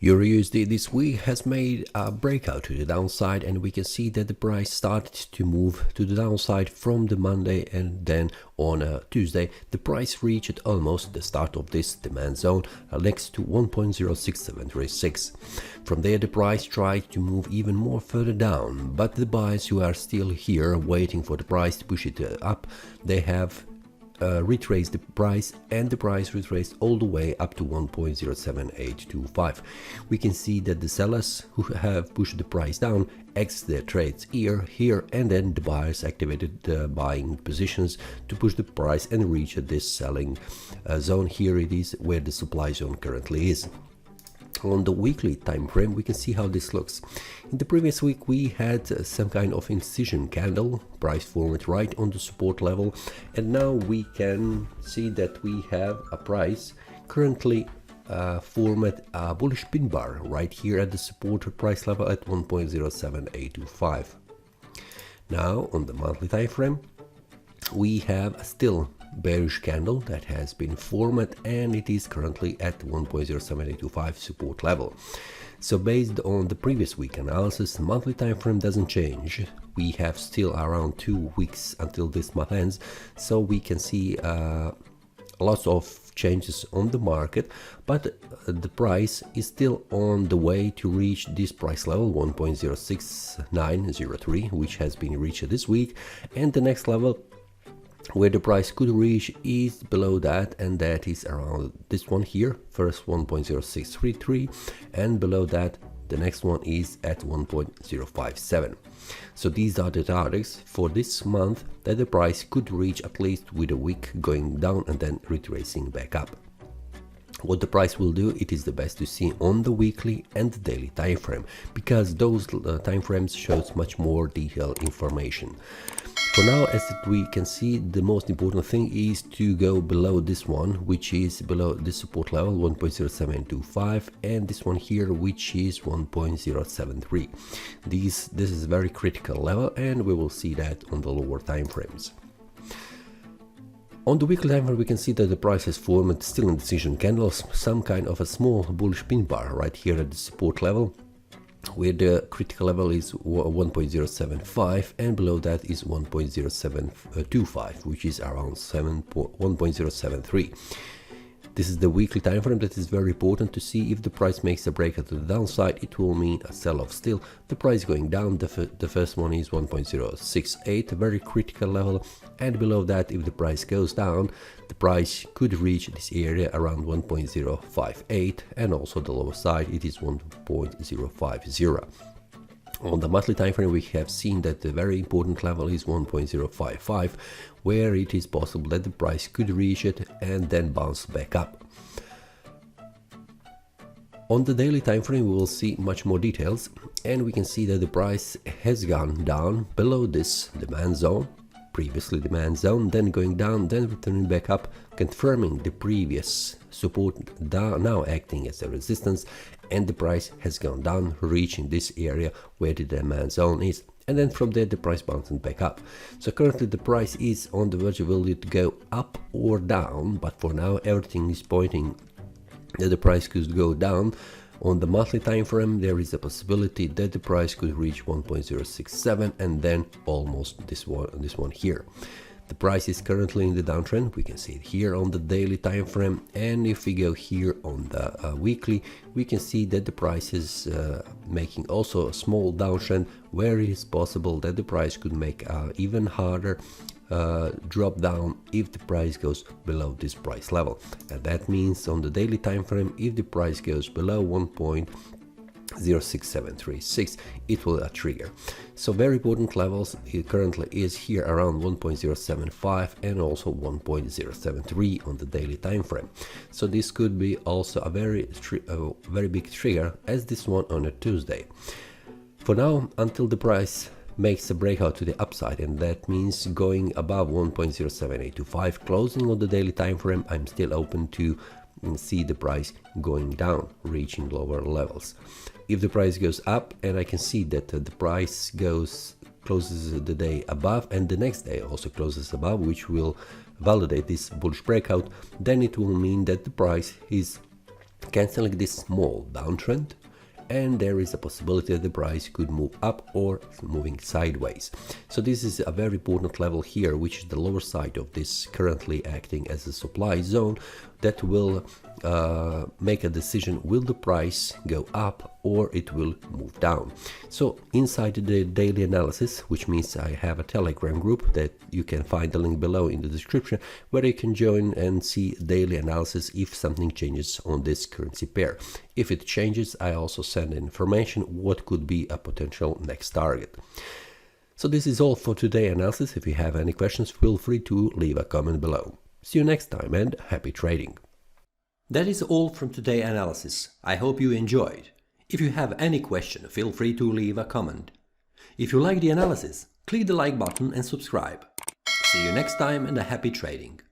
EURUSD this week has made a breakout to the downside, and we can see that the price started to move to the downside from the Monday, and then on Tuesday the price reached almost the start of this demand zone next to 1.06736. From there the price tried to move even more further down, but the buyers who are still here waiting for the price to push it up, they have retraced the price, and the price retraced all the way up to 1.07825. We can see that the sellers who have pushed the price down exit their trades here, and then the buyers activated the buying positions to push the price and reach this selling zone. Here it is where the supply zone currently is. On the weekly time frame we can see how this looks. In the previous week we had some kind of incision candle, price formed right on the support level, and now we can see that we have a price currently formed a bullish pin bar right here at the support price level at 1.07825. Now on the monthly time frame we have still bearish candle that has been formed, and it is currently at 1.07825 support level. So based on the previous week analysis, the monthly time frame doesn't change. We have still around 2 weeks until this month ends, so we can see lots of changes on the market, but the price is still on the way to reach this price level 1.06903, which has been reached this week, and the next level where the price could reach is below that, and that is around this one here, first 1.0633, and below that the next one is at 1.057. So these are the targets for this month that the price could reach, at least with a week going down and then retracing back up. What the price will do, it is the best to see on the weekly and the daily time frame, because those time frames shows much more detailed information. For now, as we can see, the most important thing is to go below this one, which is below the support level 1.0725, and this one here, which is 1.073. This is a very critical level, and we will see that on the lower time frames. On the weekly time frame we can see that the price has formed still in decision candles some kind of a small bullish pin bar right here at the support level, where the critical level is 1.075, and below that is 1.0725, which is around 1.073. This is the weekly time frame that is very important to see. If the price makes a breakout to the downside, it will mean a sell-off still. The price going down, the first one is 1.068, a very critical level, and below that, if the price goes down, the price could reach this area around 1.058, and also the lower side it is 1.050. On the monthly time frame we have seen that the very important level is 1.055, where it is possible that the price could reach it and then bounce back up. On the daily time frame we will see much more details, and we can see that the price has gone down below this demand zone, previously demand zone, then going down, then returning back up, confirming the previous support, now acting as a resistance, and the price has gone down, reaching this area where the demand zone is, and then from there the price bouncing back up. So currently the price is on the verge of will it go up or down, but for now everything is pointing that the price could go down. On the monthly time frame there is a possibility that the price could reach 1.067, and then almost this one here. The price is currently in the downtrend, we can see it here on the daily time frame, and if we go here on the weekly, we can see that the price is making also a small downtrend, where it is possible that the price could make a even harder drop down if the price goes below this price level, and that means on the daily time frame, if the price goes below 1.06736, it will trigger. So very important levels it currently is here around 1.075 and also 1.073 on the daily time frame. So this could be also a very big trigger as this one on a Tuesday. For now, until the price makes a breakout to the upside, and that means going above 1.07825 closing on the daily time frame, I'm still open to see the price going down, reaching lower levels. If the price goes up, and I can see that the price closes the day above, and the next day also closes above, which will validate this bullish breakout, then it will mean that the price is cancelling this small downtrend, and there is a possibility that the price could move up or moving sideways. So this is a very important level here, which is the lower side of this currently acting as a supply zone that will make a decision, will the price go up or it will move down. So inside the daily analysis, which means I have a Telegram group that you can find the link below in the description, where you can join and see daily analysis if something changes on this currency pair. If it changes, I also send information what could be a potential next target. So this is all for today's analysis. If you have any questions, feel free to leave a comment below. See you next time and happy trading. That is all from today's analysis. I hope you enjoyed. If you have any question, feel free to leave a comment. If you like the analysis, click the like button and subscribe. See you next time and a happy trading.